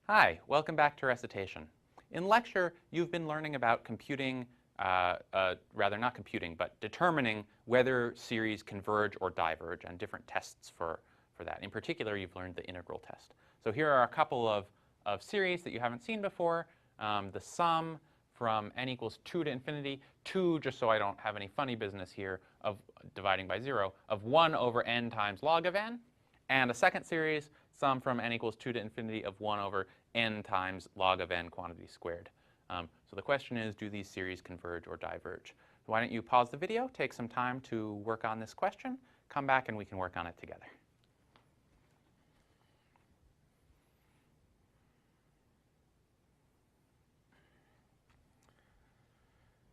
Hi, welcome back to recitation. In lecture, you've been learning about computing, rather not computing, but determining whether series converge or diverge and different tests for that. In particular, you've learned the integral test. So here are a couple of series that you haven't seen before. The sum from n equals 2 to infinity, 2, just so I don't have any funny business here, of dividing by 0, of 1 over n times log of n. And a second series, sum from n equals 2 to infinity of 1 over n times log of n quantity squared. So the question is, do these series converge or diverge? So why don't you pause the video, take some time to work on this question, come back and we can work on it together.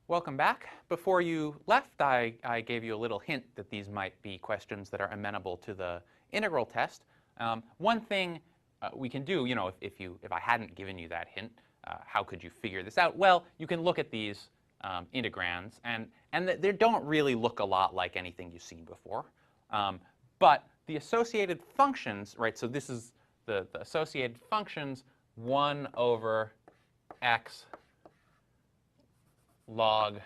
Welcome back. Before you left, I gave you a little hint that these might be questions that are amenable to the integral test. One thing we can do, if I hadn't given you that hint, how could you figure this out? Well, you can look at these integrands, and they don't really look a lot like anything you've seen before. But the associated functions, right, so this is the associated functions, 1 over x log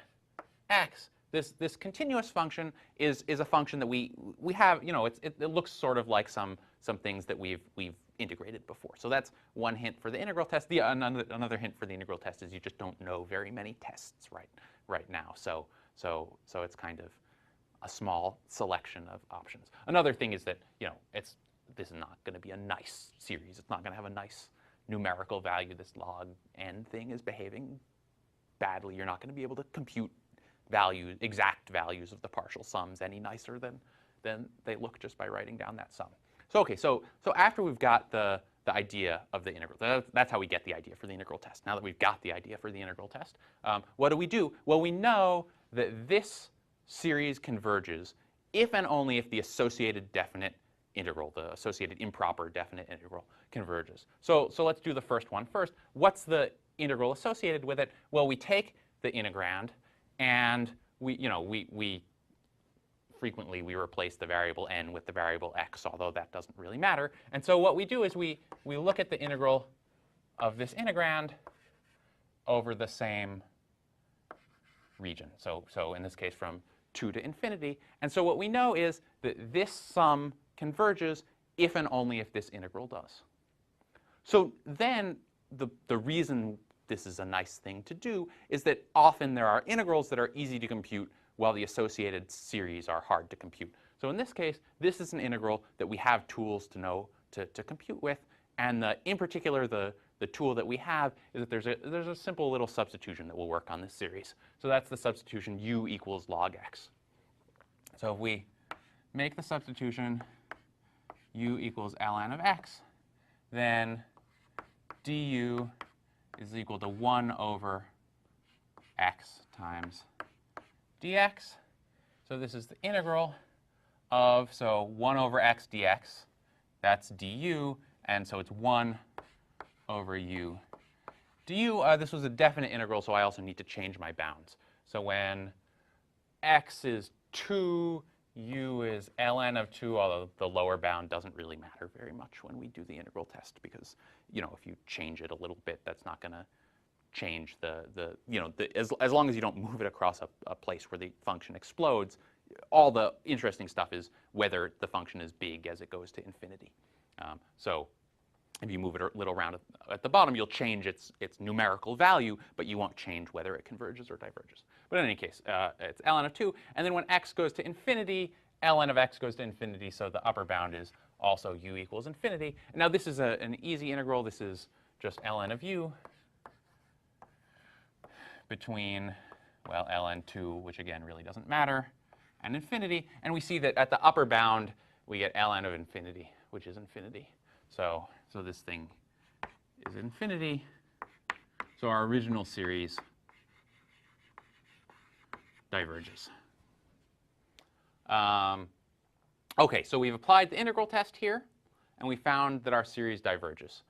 x. This continuous function is a function that we have, it looks sort of like some things that we've integrated before. So that's one hint for the integral test. Another hint for the integral test is you just don't know very many tests right now. So it's kind of a small selection of options. Another thing is that this is not going to be a nice series. It's not going to have a nice numerical value. This log n thing is behaving badly. You're not going to be able to compute exact values of the partial sums any nicer than they look just by writing down that sum. So okay, so after we've got the idea of the integral, that's how we get the idea for the integral test. Now that we've got the idea for the integral test, what do? Well, we know that this series converges if and only if the associated definite integral, the associated improper definite integral, converges. So let's do the first one first. What's the integral associated with it? Well, we take the integrand, and frequently we replace the variable n with the variable x, although that doesn't really matter. And so what we do is we look at the integral of this integrand over the same region. So in this case, from 2 to infinity. And so what we know is that this sum converges if and only if this integral does. So then the reason this is a nice thing to do is that often there are integrals that are easy to compute while the associated series are hard to compute. So in this case, this is an integral that we have tools to know to compute with. And in particular, the tool that we have is that there's a simple little substitution that will work on this series. So that's the substitution u equals log x. So if we make the substitution u equals ln of x, then du is equal to 1 over x times dx. So this is the integral of, 1 over x dx, that's du, and so it's 1 over u du. This was a definite integral, so I also need to change my bounds. So when x is 2, u is ln of 2, although the lower bound doesn't really matter very much when we do the integral test, because if you change it a little bit, that's not going to change as long as you don't move it across a place where the function explodes. All the interesting stuff is whether the function is big as it goes to infinity. So if you move it a little around at the bottom, you'll change its numerical value, but you won't change whether it converges or diverges. But in any case, it's ln of 2. And then when x goes to infinity, ln of x goes to infinity, so the upper bound is also u equals infinity. And now this is an easy integral. This is just ln of u between, well, ln2, which again really doesn't matter, and infinity. And we see that at the upper bound, we get ln of infinity, which is infinity. So this thing is infinity. So our original series diverges. OK, so we've applied the integral test here, and we found that our series diverges.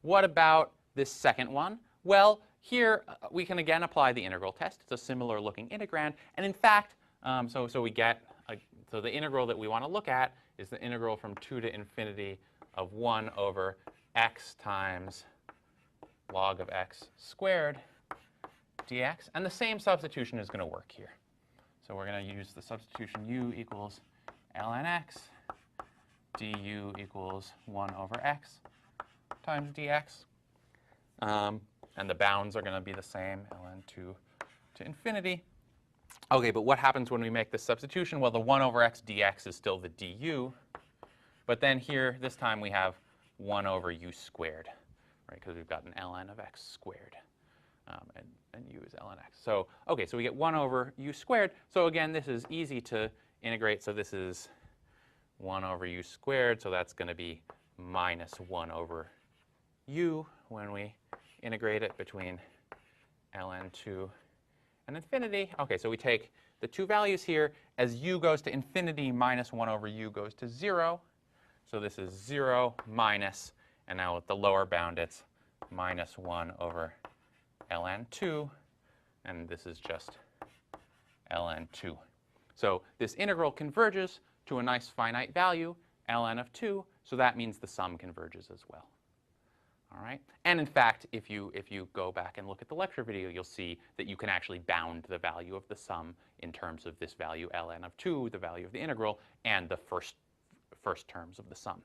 What about this second one? Well, here we can again apply the integral test. It's a similar looking integrand. And in fact, so we get the integral that we want to look at is the integral from 2 to infinity of 1 over x times log of x squared dx. And the same substitution is going to work here. So we're going to use the substitution u equals ln x du equals 1 over x times dx. And the bounds are going to be the same, ln2 to infinity. OK, but what happens when we make this substitution? Well, the 1 over x dx is still the du. But then here, this time, we have 1 over u squared, right? Because we've got an ln of x squared. And u is ln x. So OK, so we get 1 over u squared. So again, this is easy to integrate. So this is 1 over u squared. So that's going to be minus 1 over u when we integrate it between ln2 and infinity. OK, so we take the two values here. As u goes to infinity, minus 1 over u goes to 0. So this is 0 minus, and now with the lower bound, it's minus 1 over ln2. And this is just ln2. So this integral converges to a nice finite value, ln of 2. So that means the sum converges as well. All right? And in fact, if you go back and look at the lecture video, you'll see that you can actually bound the value of the sum in terms of this value ln of 2, the value of the integral, and the first terms of the sum.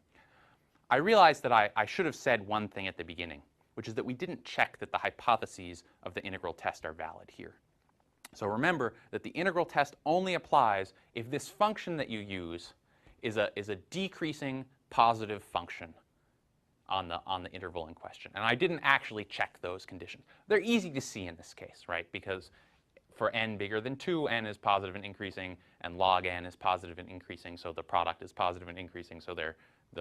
I realized that I should have said one thing at the beginning, which is that we didn't check that the hypotheses of the integral test are valid here. So remember that the integral test only applies if this function that you use is a decreasing positive function on the interval in question. And I didn't actually check those conditions. They're easy to see in this case, right? Because for n bigger than 2, n is positive and increasing, and log n is positive and increasing, so the product is positive and increasing, so the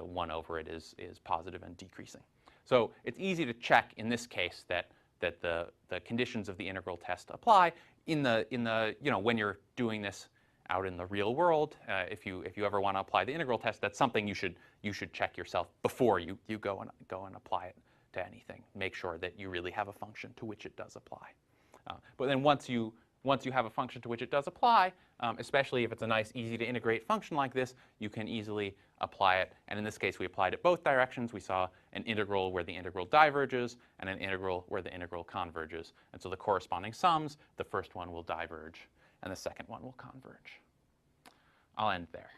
1 over it is positive and decreasing. So it's easy to check in this case that the conditions of the integral test apply. In the when you're doing this out in the real world, if you ever want to apply the integral test, that's something you should check yourself before you go and apply it to anything. Make sure that you really have a function to which it does apply. But then once you have a function to which it does apply, especially if it's a nice, easy to integrate function like this, you can easily apply it. And in this case, we applied it both directions. We saw an integral where the integral diverges and an integral where the integral converges. And so the corresponding sums, the first one will diverge and the second one will converge. I'll end there.